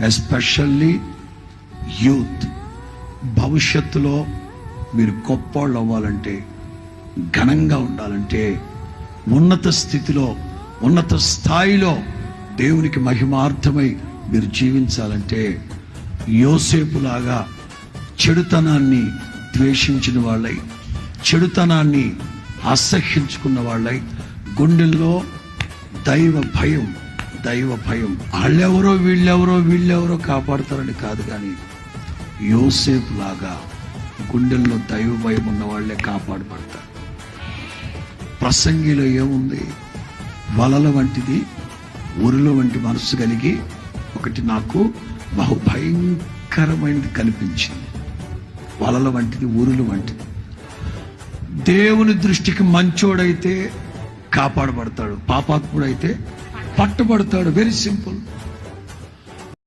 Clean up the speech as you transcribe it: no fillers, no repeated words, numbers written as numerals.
Especially youth. భవిష్యత్తులో మీరు గొప్పవాళ్ళు అవ్వాలంటే, ఘనంగా ఉండాలంటే, ఉన్నత స్థితిలో, ఉన్నత స్థాయిలో దేవునికి మహిమార్థమై మీరు జీవించాలంటే, యోసేపులాగా చెడుతనాన్ని ద్వేషించిన వాళ్ళై, చెడుతనాన్ని అసహ్యించుకున్న వాళ్ళై, గుండెల్లో దైవ భయం వీళ్ళెవరో కాపాడతారని కాదు, కానీ యోసేపులాగా గుండెల్లో దైవ భయం ఉన్న వాళ్ళే కాపాడబడతారు. ప్రసంగిలో ఏముంది? వలల వంటిది, ఊరిలో వంటి మనసు కలిగి ఒకటి నాకు బహు భయంకరమైనది కనిపించింది. వలల వంటిది, ఊరుల వంటిది. దేవుని దృష్టికి మంచోడైతే కాపాడబడతాడు, పాపాత్ముడైతే పట్టబడతాడు. Very simple.